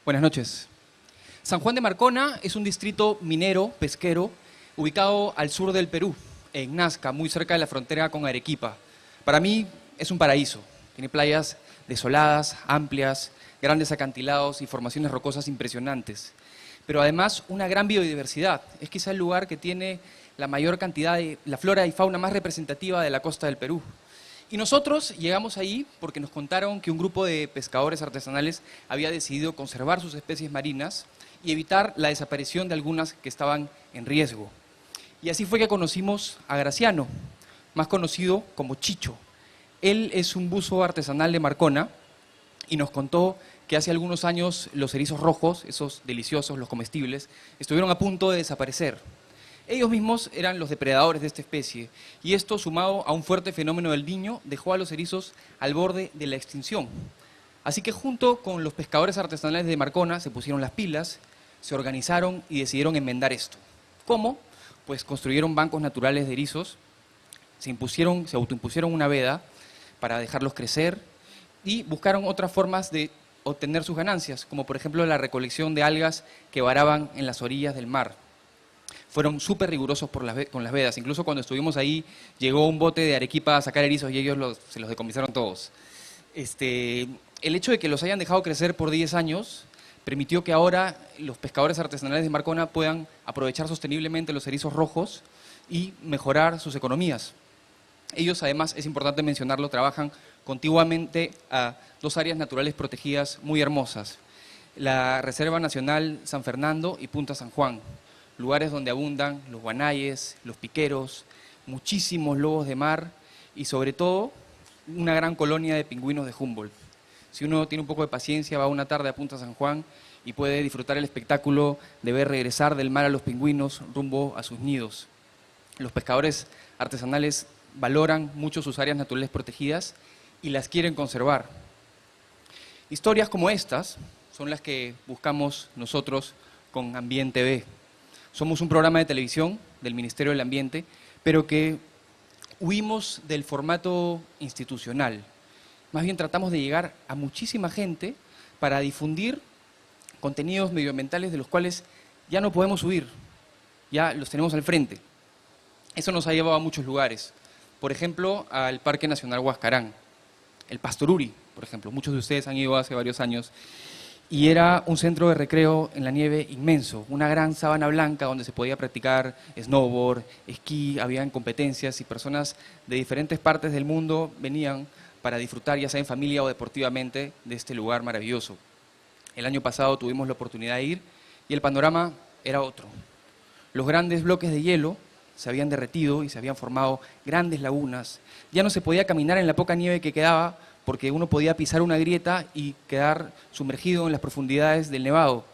Buenas noches. San Juan de Marcona es un distrito minero, pesquero, ubicado al sur del Perú, en Nazca, muy cerca de la frontera con Arequipa. Para mí es un paraíso. Tiene playas desoladas, amplias, grandes acantilados y formaciones rocosas impresionantes. Pero además una gran biodiversidad. Es quizá el lugar que tiene la mayor cantidad de la flora y fauna más representativa de la costa del Perú. Y nosotros llegamos ahí porque nos contaron que un grupo de pescadores artesanales había decidido conservar sus especies marinas y evitar la desaparición de algunas que estaban en riesgo. Y así fue que conocimos a Graciano, más conocido como Chicho. Él es un buzo artesanal de Marcona y nos contó que hace algunos años los erizos rojos, esos deliciosos, los comestibles, estuvieron a punto de desaparecer. Ellos mismos eran los depredadores de esta especie, y esto, sumado a un fuerte fenómeno del Niño, dejó a los erizos al borde de la extinción. Así que junto con los pescadores artesanales de Marcona se pusieron las pilas, se organizaron y decidieron enmendar esto. ¿Cómo? Pues construyeron bancos naturales de erizos, se autoimpusieron una veda para dejarlos crecer y buscaron otras formas de obtener sus ganancias, como por ejemplo la recolección de algas que varaban en las orillas del mar. Fueron súper rigurosos con las vedas. Incluso cuando estuvimos ahí, llegó un bote de Arequipa a sacar erizos y ellos se los decomisaron todos. El hecho de que los hayan dejado crecer por 10 años permitió que ahora los pescadores artesanales de Marcona puedan aprovechar sosteniblemente los erizos rojos y mejorar sus economías. Ellos, además, es importante mencionarlo, trabajan contiguamente a dos áreas naturales protegidas muy hermosas: la Reserva Nacional San Fernando y Punta San Juan, lugares donde abundan los guanayes, los piqueros, muchísimos lobos de mar y sobre todo una gran colonia de pingüinos de Humboldt. Si uno tiene un poco de paciencia, va una tarde a Punta San Juan y puede disfrutar el espectáculo de ver regresar del mar a los pingüinos rumbo a sus nidos. Los pescadores artesanales valoran mucho sus áreas naturales protegidas y las quieren conservar. Historias como estas son las que buscamos nosotros con Ambiente B. Somos un programa de televisión del Ministerio del Ambiente, pero que huimos del formato institucional. Más bien tratamos de llegar a muchísima gente para difundir contenidos medioambientales de los cuales ya no podemos huir, ya los tenemos al frente. Eso nos ha llevado a muchos lugares. Por ejemplo, al Parque Nacional Huascarán, el Pastoruri, por ejemplo. Muchos de ustedes han ido hace varios años. Y era un centro de recreo en la nieve inmenso, una gran sábana blanca donde se podía practicar snowboard, esquí, habían competencias y personas de diferentes partes del mundo venían para disfrutar, ya sea en familia o deportivamente, de este lugar maravilloso. El año pasado tuvimos la oportunidad de ir y el panorama era otro. Los grandes bloques de hielo se habían derretido y se habían formado grandes lagunas. Ya no se podía caminar en la poca nieve que quedaba, porque uno podía pisar una grieta y quedar sumergido en las profundidades del nevado.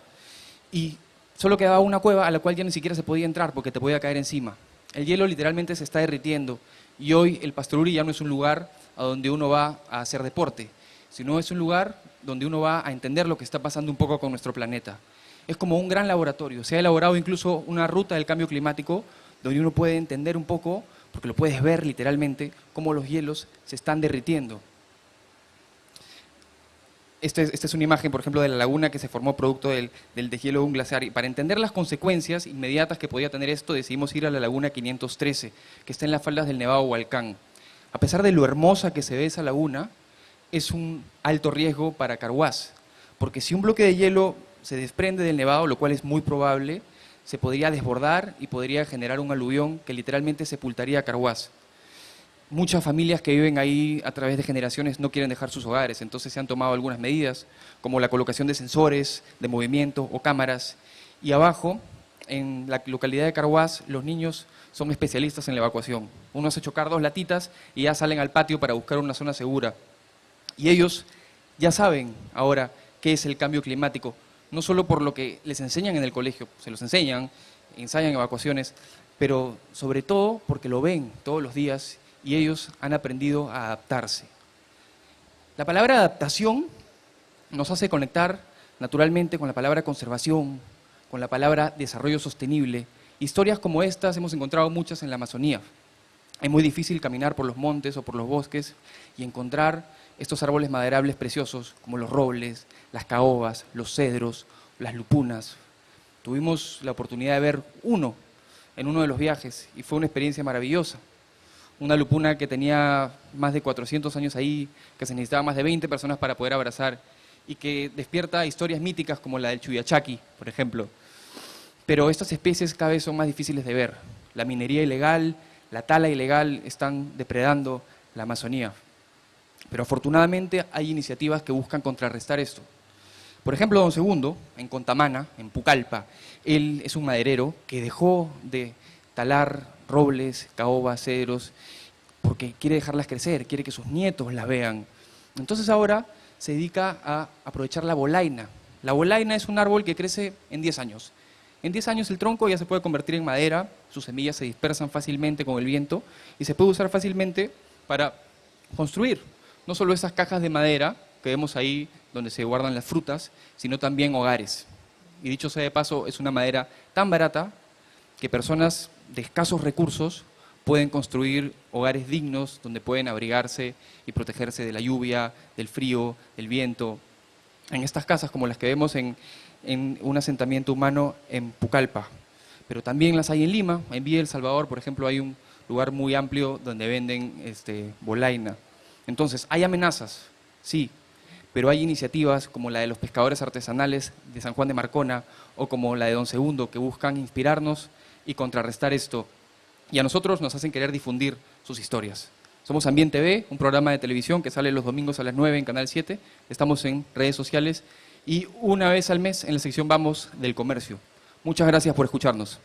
Y solo quedaba una cueva a la cual ya ni siquiera se podía entrar porque te podía caer encima. El hielo literalmente se está derritiendo y hoy el Pastoruri ya no es un lugar a donde uno va a hacer deporte, sino es un lugar donde uno va a entender lo que está pasando un poco con nuestro planeta. Es como un gran laboratorio. Se ha elaborado incluso una ruta del cambio climático donde uno puede entender un poco, porque lo puedes ver literalmente, cómo los hielos se están derritiendo. Esta es una imagen, por ejemplo, de la laguna que se formó producto del deshielo de un glaciar. Y para entender las consecuencias inmediatas que podía tener esto, decidimos ir a la laguna 513, que está en las faldas del Nevado Hualcán. A pesar de lo hermosa que se ve esa laguna, es un alto riesgo para Carhuaz, porque si un bloque de hielo se desprende del nevado, lo cual es muy probable, se podría desbordar y podría generar un aluvión que literalmente sepultaría a Carhuaz. Muchas familias que viven ahí a través de generaciones no quieren dejar sus hogares, entonces se han tomado algunas medidas, como la colocación de sensores de movimiento o cámaras. Y abajo, en la localidad de Carhuaz, los niños son especialistas en la evacuación. Uno hace chocar 2 latitas y ya salen al patio para buscar una zona segura. Y ellos ya saben ahora qué es el cambio climático, no solo por lo que les enseñan en el colegio, se los enseñan, ensayan evacuaciones, pero sobre todo porque lo ven todos los días y ellos han aprendido a adaptarse. La palabra adaptación nos hace conectar naturalmente con la palabra conservación, con la palabra desarrollo sostenible. Historias como estas hemos encontrado muchas en la Amazonía. Es muy difícil caminar por los montes o por los bosques y encontrar estos árboles maderables preciosos como los robles, las caobas, los cedros, las lupunas. Tuvimos la oportunidad de ver uno en uno de los viajes y fue una experiencia maravillosa. Una lupuna que tenía más de 400 años ahí, que se necesitaba más de 20 personas para poder abrazar y que despierta historias míticas como la del Chuyachaki, por ejemplo. Pero estas especies cada vez son más difíciles de ver. La minería ilegal, la tala ilegal están depredando la Amazonía. Pero afortunadamente hay iniciativas que buscan contrarrestar esto. Por ejemplo, Don Segundo, en Contamana, en Pucallpa, él es un maderero que dejó de talar robles, caobas, cedros, porque quiere dejarlas crecer, quiere que sus nietos las vean. Entonces ahora se dedica a aprovechar la bolaina. La bolaina es un árbol que crece en 10 años. En 10 años el tronco ya se puede convertir en madera, sus semillas se dispersan fácilmente con el viento y se puede usar fácilmente para construir no solo esas cajas de madera que vemos ahí donde se guardan las frutas, sino también hogares. Y dicho sea de paso, es una madera tan barata que personas de escasos recursos pueden construir hogares dignos donde pueden abrigarse y protegerse de la lluvia, del frío, del viento. En estas casas como las que vemos en un asentamiento humano en Pucallpa. Pero también las hay en Lima, en Villa El Salvador, por ejemplo, hay un lugar muy amplio donde venden bolaina. Entonces, hay amenazas, sí, pero hay iniciativas como la de los pescadores artesanales de San Juan de Marcona o como la de Don Segundo que buscan inspirarnos y contrarrestar esto. Y a nosotros nos hacen querer difundir sus historias. Somos Ambiente TV, un programa de televisión que sale los domingos a las 9 en Canal 7. Estamos en redes sociales y una vez al mes en la sección Vamos del Comercio. Muchas gracias por escucharnos.